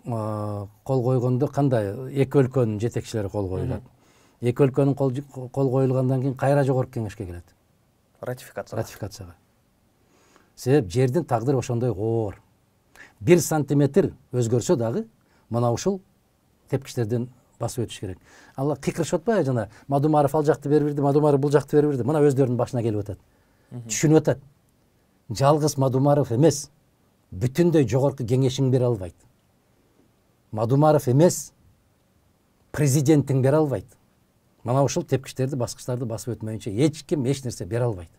кол койгондо кандай эки өлкөнүн жетекчилери кол коюлат. Эки өлкөнүн кол коюлгандан кийин кайра жогорку кеңешке келет? Ратификацияга. Себеп жердин тагдыры ошондой оор. 1 сантиметр өзгөрсө дагы мына ушул тепкичтерден басып өтүш керек. Алла кыйкырышып атпайбы жана Мадумаров ал жакты берип бирди, Мадумаров бул жакты берип бирди. Мына өздөрүнүн башына келип атат. Түшүнүп атат. Жалгыз Мадумаров эмес, бүтүндөй жогорку кеңешиң бере албайт. Мадумаров эмес, президентиң бере албайт. Мына ушул тепкичтерди, баскычтарды басып өтмөйүнчө эч ким эч нерсе бере албайт.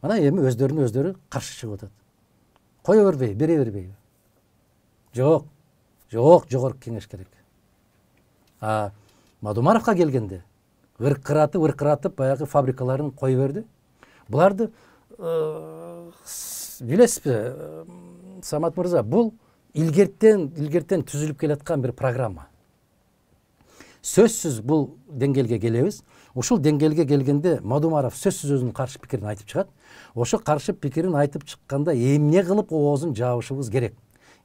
Мына эми өздөрүнө өздөрү каршы чыгып атат. Кое бербей, бере бербейби? Жок, жогорку кеңеш керек. Мадумаровка келгенде ыркыратып баягы фабрикаларын кое берди. Буларды билесизби, Самат мырза, бул илгертен түзүлүп келаткан бир программа. Сөзсүз бул деңгээлге келебиз. Ушул деңгээлге келгенде Мадумаров сөзсүз өзүнүн каршы пикирин айтып чыгат. Ошо каршы пикирин айтып чыкканда эмне кылып оозун жабышыбыз керек?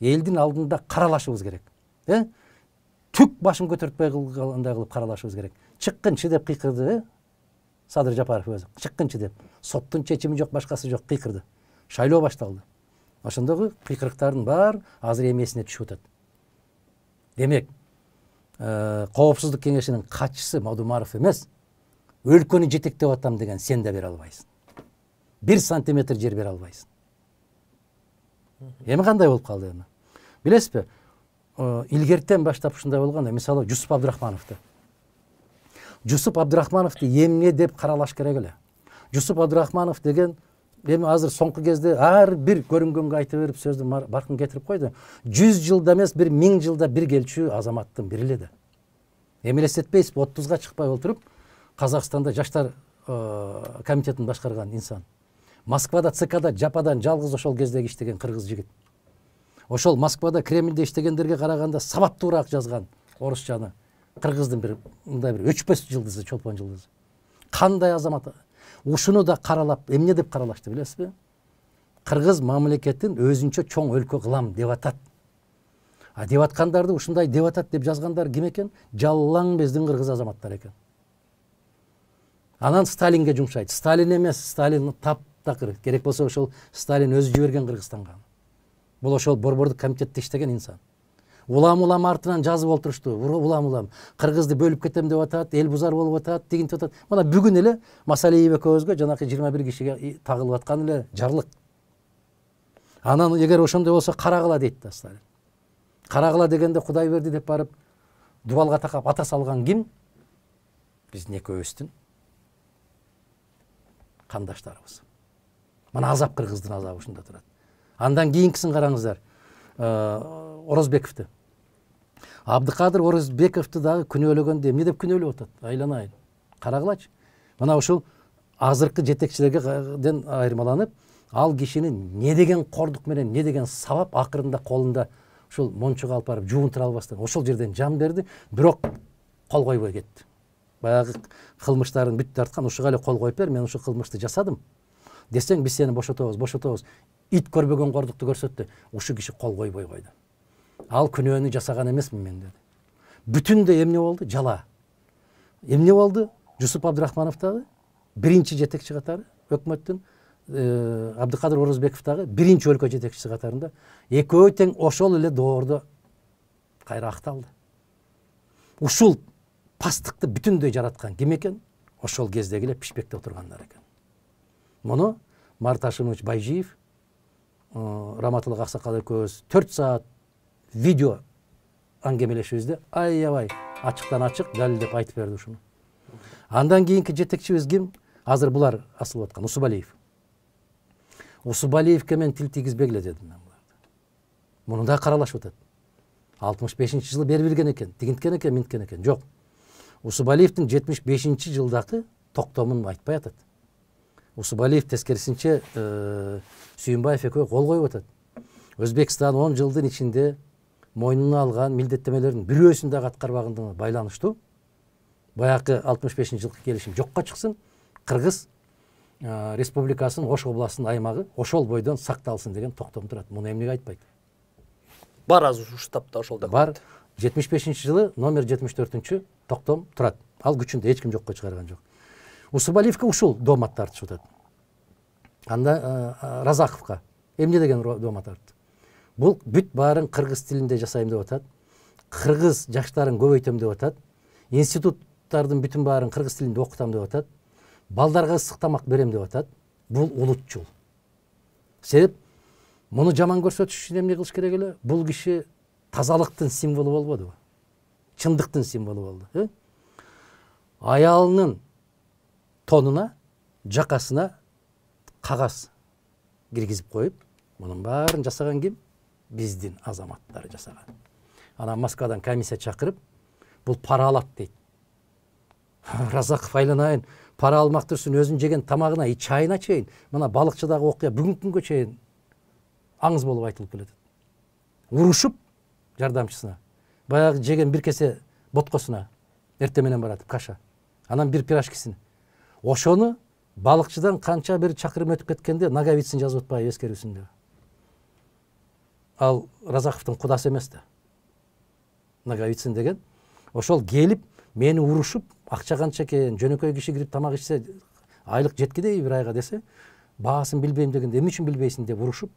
Элдин алдында каралашыбыз керек. Түк башын көтөртпөй калгандай кылып каралашыбыз керек. Чыккынчы деп кыйкырды, Садыр Жапаров өзү. Чыккынчы деп. Соттун чечими жок, башкасы жок, кыйкырды. Шайлоо башталды. Ошондогу кыйкырыктардын баары азыр эмесине түшүп атат. Демек, Коопсуздук кеңешинин катчысы Мадумаров эмес, өлкөнү жетектеп атам деген сен да бере албайсың. 1 сантиметр жер бере албайсың. Эми кандай болуп калды эми? Билесизби? Илгертен баштап ушундай болгон, мисалы Жусуп Абдурахмановду. Жусуп Абдурахмановду эмне деп каралаш керек эле? Жусуп Абдурахманов деген эми азыр соңку кезде ар бир көрүнгөнгө айтып берип сөздү баркын кетирип койду. 100 жылда эмес, 1000 жылда бир келчү азаматтын бири эле да. Эми элестетпейсизби, 30га чыкпай отуруп, Казакстанда жаштар комитетин башкарган инсан. Москвада ЦКда жападан жалгыз ошол кездеги иштеген кыргыз жигит. Ошол Москвада Кремльде иштегендерге караганда сабаттуураак жазган орусчаны. Кыргыздын бир мындай бир өчпөс жылдызы, чолпон жылдызы. Кандай азамат? Ушуну да каралап, эмне деп каралашты билесизби? Кыргыз мамлекетин өзүнчө чоң өлкө кылам деп атат. Деп аткандарды ушундай деп атат деп жазгандар ким экен? Жаллаң бездин кыргыз азаматтар экен. Анан Сталинге жумшайт. Сталин эмес, Сталин таптакыр. Керек болсо ошол Сталин өзү жиберген Кыргызстанга. Бул ошол борбордук комитетте иштеген инсан. Улам артынан жазып олтурушту. Улам Кыргызды бөлүп кетем деп атат, эл бузар болуп атат, деген деп атат. Мына бүгүн эле Масалиев экөөбүзгө жанакы 21 кишиге тагылып аткан эле жарлык. Анан эгер ошондой болсо карагыла дейт да Сталин. Карагыла дегенде Кудай берди деп барып дубалга такап ата салган ким? Биздин экөөбүздүн кандаштарыбыз. Мына азап кыргыздын азабы ушунда турат. Андан кийинкисин караңыздар. Орозбековду. Абдыкадыр Орозбековду дагы күнөөлөгөндө эмне деп күнөөлөп атат? Айланайын. Карагылачы. Мына ушул азыркы жетекчилерден айырмаланып, ал кишини не деген кордук менен, не деген сабап акырында колунда ушул мончуга алып барып жуунтура албастан ошол жерден жан берди, бирок кол койбой кетти. Баягы кылмыштарын бүт тарткан, ушуга эле кол коюп бер, мен ушул кылмышты жасадым десең, биз сени бошотобуз. Ит көрбөгөн кордукту көрсөттү. Ушу киши кол койбой койду. Ал күнөөнү жасаган эмесмин мен деди. Бүтүндөй эмне болду? Жала. Эмне болду? Жусуп Абдурахманов дагы биринчи жетекчи катары, өкмөттүн Абдыкадыр Орозбеков дагы биринчи өлкө жетекчиси катарында экөө тең ошол эле доордо кайра акталды. Ушул пастыкты бүтүндөй жараткан ким экен? Ошол кездеги эле пишпекте отургандар экен. Муну Марат Ашимович Байжиев, Раматылык Аксакал экөөбүз 4 саат видео аңгемелешибизде аябай ачыктан ачык далилдеп айтып берди ушуну. Андан кийинки жетекчибиз ким? Азыр булар асылып аткан Усубалиев. Усубалиевке мен тил тийгизбегиле дедим мен буларды. Муну да каралашып атат. 65-жылы берип берген экен, тигинткен экен, минткен экен. Жок. Усубалиевдин 75-жылдагы токтомун айтпай атат. Усубалиев тескерисинче Сүйүнбаев экөө кол коюп атат. Өзбекстан 10 жылдын ичинде мойнуна алган милдеттемелердин бирөөсүн дагы аткарбагандыгына байланыштуу баягы 65-жылкы келишим жокко чыксын, Кыргыз Республикасынын Ош областынын аймагы ошол бойдон сакталсын деген токтом турат. Муну эмнеге айтпайт? бар азыр ушул таапта ошол документ. Бар. 75 жылы номер 74 токтом турат. Ал күчүндө эч ким жокко чыгарган жок. Усубалиевке ушул доомат тартышып атат. Анда Разаховка эмне деген доомат тартты. Бул бүт баарын кыргыз тилинде жасайм деп атат. Кыргыз жаштарын көбөйтөм деп атат. Институттардын бүтүн баарын кыргыз тилинде окутам деп атат. Балдарга ысык тамак берем деп атат. Бул улутчул. Себеп муну жаман көрсөтүш үчүн эмне кылыш керек эле? Бул киши тазалыктын символу болбодубу? Чындыктын символу болду. Аялынын тонуна, жакасына кагаз киргизип коюп, мунун баарын жасаган ким? Биздин азаматтар жасаган. Анан Москвадан комиссия чакырып, бул пара алат дейт. Разаков айланайын, пара алмак турсун өзүн жеген тамагына, чайына чейин, мына балыкчыдагы окуя бүгүнкү күнгө чейин аңыз болуп айтылып келет. Урушуп жардамчысына, баягы жеген бир кесе боткосуна эртең менен баратып каша. Анан бир пирожкисин. Ошону балыкчыдан канча бир чакырым өтүп кеткенде Наговицын жазып атпайбы эскерүүсүндө. Ал Разаховдун кудасы эмес да. Наговицын деген ошол келип мени урушуп, акча канча экен, жөнөкөй киши кирип тамак ичсе айлык жеткидей бир айга десе, баасын билбейм дегенде эмне үчүн билбейсиң деп урушуп,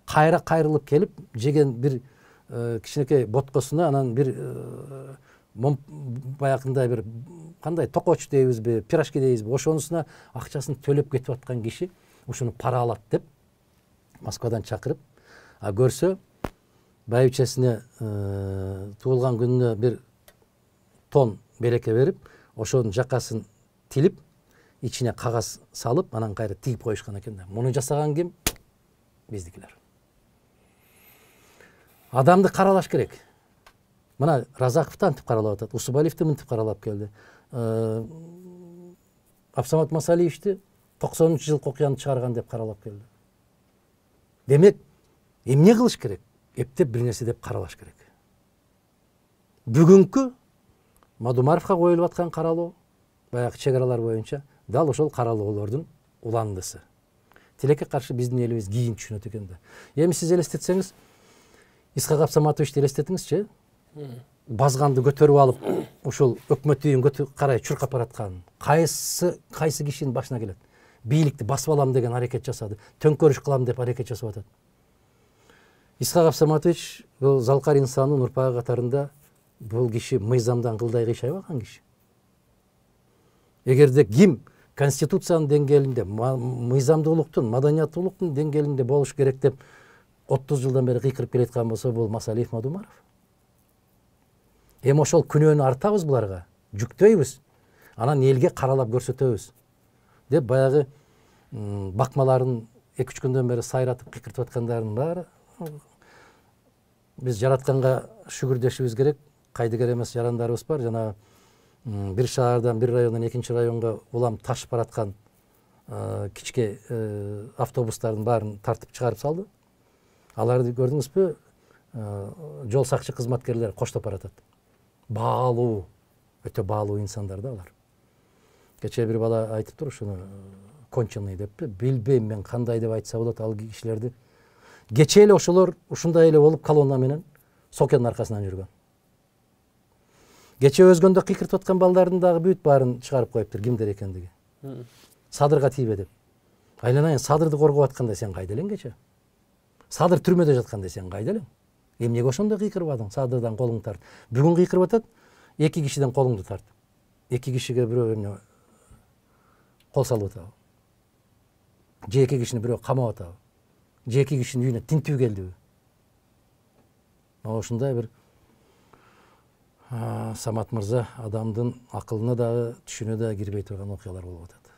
кайра кайрылып келип, жеген бир кичинекей боткосуна анан бир баягындай бир кандай токоч дейбизби, пирожки дейбизби, ошонусуна акчасын төлөп кетип аткан киши ушуну пара алат деп Москвадан чакырып, көрсө байбичесине туулган күнүнө бир тон береке берип, ошонун жакасын тилип, ичине кагаз салып, анан кайра тигип коюшкан экен да. Муну жасаган ким? Биздикилер. Адамды каралаш керек. Мына Разаковду антип каралап атат, Усубалиевди мынтип каралап келди. Абсамат Масалиевди 90-жылкы окуяны чыгарган деп каралап келди. Демек, эмне кылыш керек? Эптеп бир нерсе деп каралаш керек. Бүгүнкү Мадумаровго коюлуп аткан каралоо, баягы чек аралар боюнча, дал ошол каралоолордун уландысы. Тилекке каршы биздин элибиз кийин түшүнөт экен да. Эми сиз элестетсеңиз, Исхак Абсаматовичти элестетиңизчи, базганды көтөрүп алып, ушул өкмөт үйүн карай чуркап бараткан. Кайсы кишинин башына келет? Бийликти басып алам деген аракет жасады. Төңкөрүш кылам деп аракет жасап атат. Исхак Абсаматович бул залкар инсандын урпагы катарында бул киши мыйзамдан кылдай кыйшайбаган киши. Эгерде ким конституциянын деңгээлинде, мыйзамдуулуктун, маданияттуулуктун деңгээлинде болуш керек деп 30 жылдан бери кыйкырып келаткан болсо, бул Масалиев, Мадумаров. Эми ошол күнөөнү артабыз буларга, жүктөйбүз. Анан элге каралап көрсөтөбүз деп баягы бакмаларын 2-3 күндөн бери сайратып кыйкыртып аткандардын баары биз жаратканга шүгүрдөшүбүз керек. Кайдыгер эмес жарандарыбыз бар. Жана бир шаардан бир райондон экинчи районго улам ташып бараткан кичке автобустардын баарын тартып чыгарып салды. Аларды көрдүңүзбү? Жол сакчы кызматкерлери коштоп баратат. Баалуу, өтө баалуу инсандар да алар. Кечээ бир бала айтыптыр ушуну конченый деппи, билбейм мен кандай деп айтса болот ал кишилерди. Кечээ эле ошолор ушундай эле болуп колонна менен Сокенин аркасынан жүргөн. Кечээ өзгөндө кыйкыртып аткан балдардын дагы бүт баарын чыгарып коюптур, кимдер экендиги. Садырга тийбе деп. Айланайын, Садырды коргоп атканда сен кайда элең кечээ? Садыр түрмөдө жатканда сен кайда элең? Эмнеге ошондо кыйкырбадың? Садырдан колуңду тарт. Бүгүн кыйкырып атат, 2 кишиден колуңду тарт. 2 кишиге бирөө эмне кол салып атабы? Же 2 кишини бирөө камап атабы? Же 2 кишинин үйүнө тинтүү келдиби? Ошондой бир Самат мырза адамдын акылына дагы, түшүнө дагы кирбей турган окуялар болуп атат.